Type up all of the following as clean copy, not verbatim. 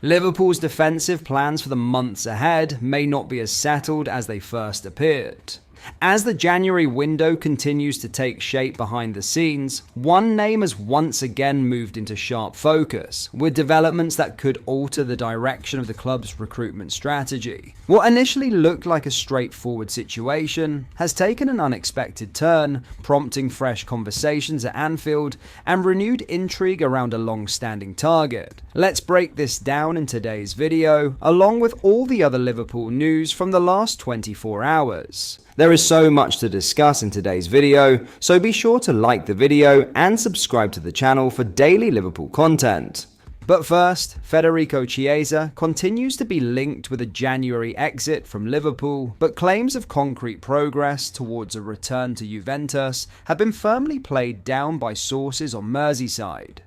Liverpool's defensive plans for the months ahead may not be as settled as they first appeared. As the January window continues to take shape behind the scenes, one name has once again moved into sharp focus, with developments that could alter the direction of the club's recruitment strategy. What initially looked like a straightforward situation has taken an unexpected turn, prompting fresh conversations at Anfield and renewed intrigue around a long-standing target. Let's break this down in today's video, along with all the other Liverpool news from the last 24 hours. There is so much to discuss in today's video, so be sure to like the video and subscribe to the channel for daily Liverpool content. But first, Federico Chiesa continues to be linked with a January exit from Liverpool, but claims of concrete progress towards a return to Juventus have been firmly played down by sources on Merseyside.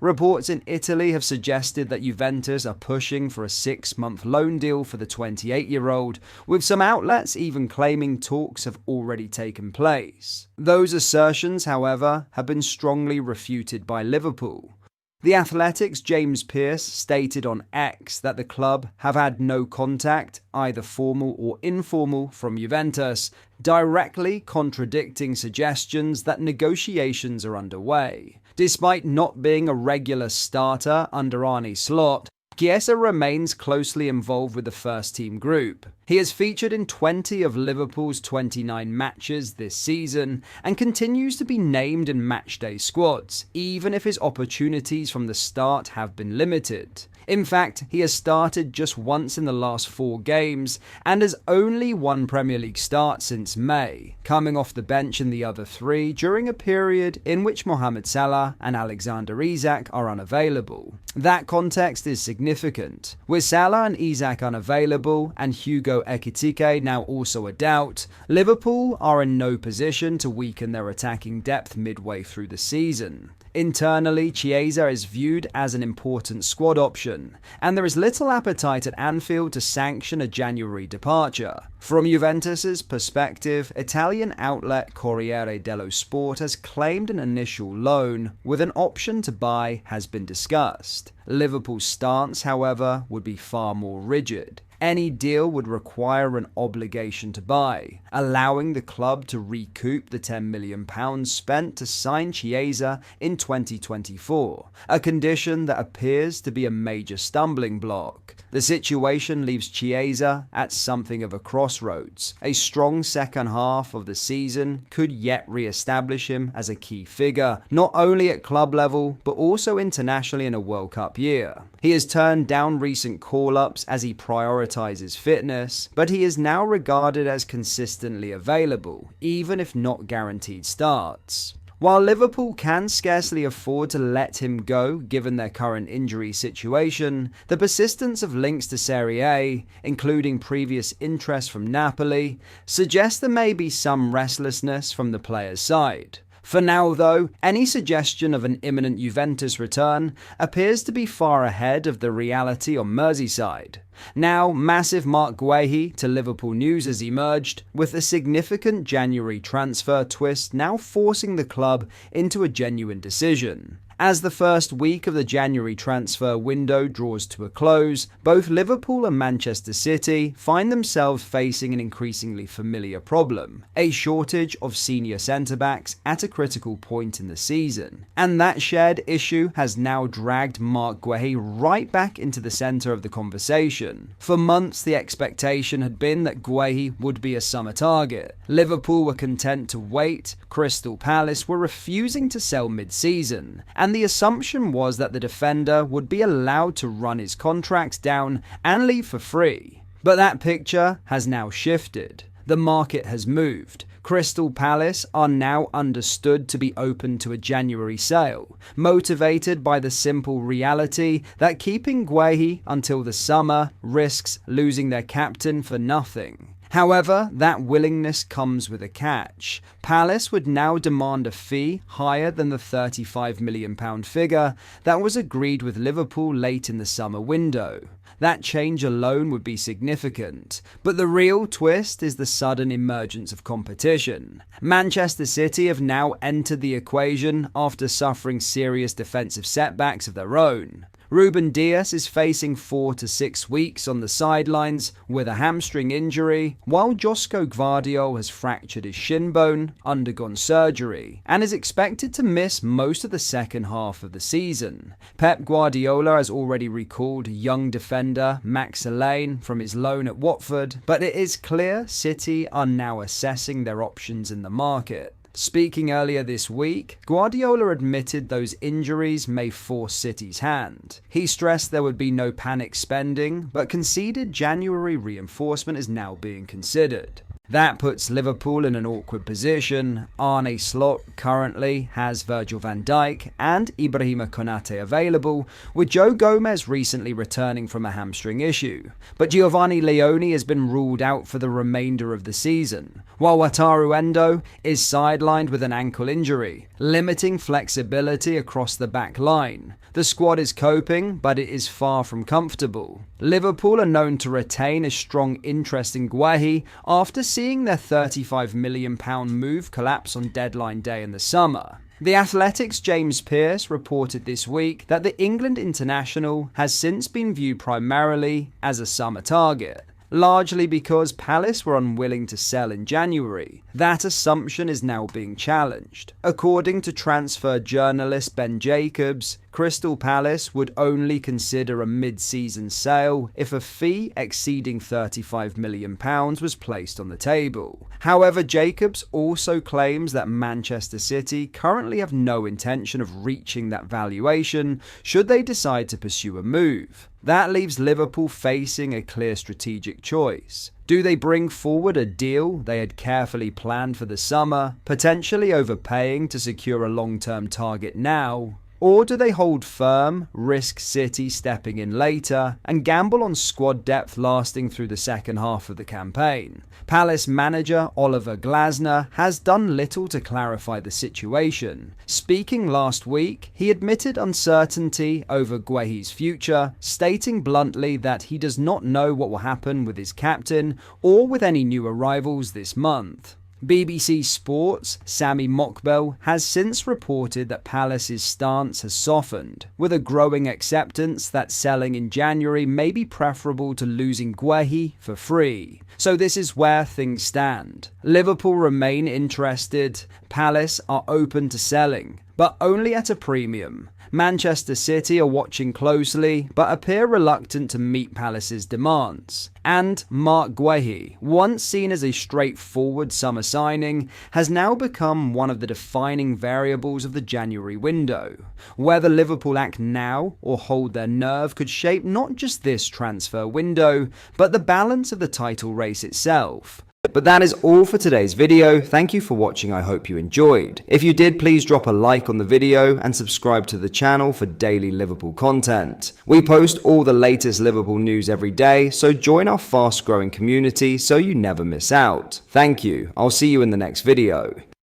Reports in Italy have suggested that Juventus are pushing for a 6-month loan deal for the 28-year-old, with some outlets even claiming talks have already taken place. Those assertions, however, have been strongly refuted by Liverpool. The Athletic's James Pearce stated on X that the club have had no contact, either formal or informal, from Juventus, directly contradicting suggestions that negotiations are underway. Despite not being a regular starter under Arne Slot, Chiesa remains closely involved with the first-team group. He has featured in 20 of Liverpool's 29 matches this season and continues to be named in matchday squads, even if his opportunities from the start have been limited. In fact, he has started just once in the last 4 games and has only one Premier League start since May, coming off the bench in the other 3 during a period in which Mohamed Salah and Alexander Isak are unavailable. That context is significant. With Salah and Isak unavailable and Hugo Ekitike now also a doubt, Liverpool are in no position to weaken their attacking depth midway through the season. Internally, Chiesa is viewed as an important squad option, and there is little appetite at Anfield to sanction a January departure. From Juventus's perspective, Italian outlet Corriere dello Sport has claimed an initial loan, with an option to buy has been discussed. Liverpool's stance, however, would be far more rigid. Any deal would require an obligation to buy, allowing the club to recoup the £10 million spent to sign Chiesa in 2024, a condition that appears to be a major stumbling block. The situation leaves Chiesa at something of a crossroads. A strong second half of the season could yet re-establish him as a key figure, not only at club level, but also internationally in a World Cup year. He has turned down recent call-ups as he prioritizes fitness, but he is now regarded as consistently available, even if not guaranteed starts. While Liverpool can scarcely afford to let him go given their current injury situation, the persistence of links to Serie A, including previous interest from Napoli, suggests there may be some restlessness from the player's side. For now, though, any suggestion of an imminent Juventus return appears to be far ahead of the reality on Merseyside. Now, massive Marc Guehi to Liverpool news has emerged, with a significant January transfer twist now forcing the club into a genuine decision. As the first week of the January transfer window draws to a close, both Liverpool and Manchester City find themselves facing an increasingly familiar problem: a shortage of senior centre-backs at a critical point in the season. And that shared issue has now dragged Marc Guehi right back into the centre of the conversation. For months, the expectation had been that Guehi would be a summer target. Liverpool were content to wait, Crystal Palace were refusing to sell mid-season, and the assumption was that the defender would be allowed to run his contracts down and leave for free. But that picture has now shifted. The market has moved. Crystal Palace are now understood to be open to a January sale, motivated by the simple reality that keeping Guehi until the summer risks losing their captain for nothing. However, that willingness comes with a catch. Palace would now demand a fee higher than the £35 million figure that was agreed with Liverpool late in the summer window. That change alone would be significant, but the real twist is the sudden emergence of competition. Manchester City have now entered the equation after suffering serious defensive setbacks of their own. Ruben Dias is facing 4 to 6 weeks on the sidelines with a hamstring injury, while Josko Gvardiol has fractured his shin bone, undergone surgery, and is expected to miss most of the second half of the season. Pep Guardiola has already recalled young defender Max Alane from his loan at Watford, but it is clear City are now assessing their options in the market. Speaking earlier this week, Guardiola admitted those injuries may force City's hand. He stressed there would be no panic spending, but conceded January reinforcement is now being considered. That puts Liverpool in an awkward position. Arne Slot currently has Virgil van Dijk and Ibrahima Konate available, with Joe Gomez recently returning from a hamstring issue. But Giovanni Leone has been ruled out for the remainder of the season, while Wataru Endo is sidelined with an ankle injury, limiting flexibility across the back line. The squad is coping, but it is far from comfortable. Liverpool are known to retain a strong interest in Guehi after seeing their £35 million move collapse on deadline day in the summer. The Athletic's James Pearce reported this week that the England international has since been viewed primarily as a summer target, largely because Palace were unwilling to sell in January. That assumption is now being challenged. According to transfer journalist Ben Jacobs, Crystal Palace would only consider a mid-season sale if a fee exceeding £35 million was placed on the table. However, Jacobs also claims that Manchester City currently have no intention of reaching that valuation should they decide to pursue a move. That leaves Liverpool facing a clear strategic choice. Do they bring forward a deal they had carefully planned for the summer, potentially overpaying to secure a long-term target now? Or do they hold firm, risk City stepping in later, and gamble on squad depth lasting through the second half of the campaign? Palace manager Oliver Glasner has done little to clarify the situation. Speaking last week, he admitted uncertainty over Guehi's future, stating bluntly that he does not know what will happen with his captain or with any new arrivals this month. BBC Sports' Sami Mokbel has since reported that Palace's stance has softened, with a growing acceptance that selling in January may be preferable to losing Guehi for free. So this is where things stand. Liverpool remain interested, Palace are open to selling, but only at a premium. Manchester City are watching closely, but appear reluctant to meet Palace's demands. And Marc Guehi, once seen as a straightforward summer signing, has now become one of the defining variables of the January window. Whether Liverpool act now or hold their nerve could shape not just this transfer window, but the balance of the title race itself. But that is all for today's video. Thank you for watching. I hope you enjoyed. If you did, please drop a like on the video and subscribe to the channel for daily Liverpool content. We post all the latest Liverpool news every day, so join our fast growing community so you never miss out. Thank you. I'll see you in the next video.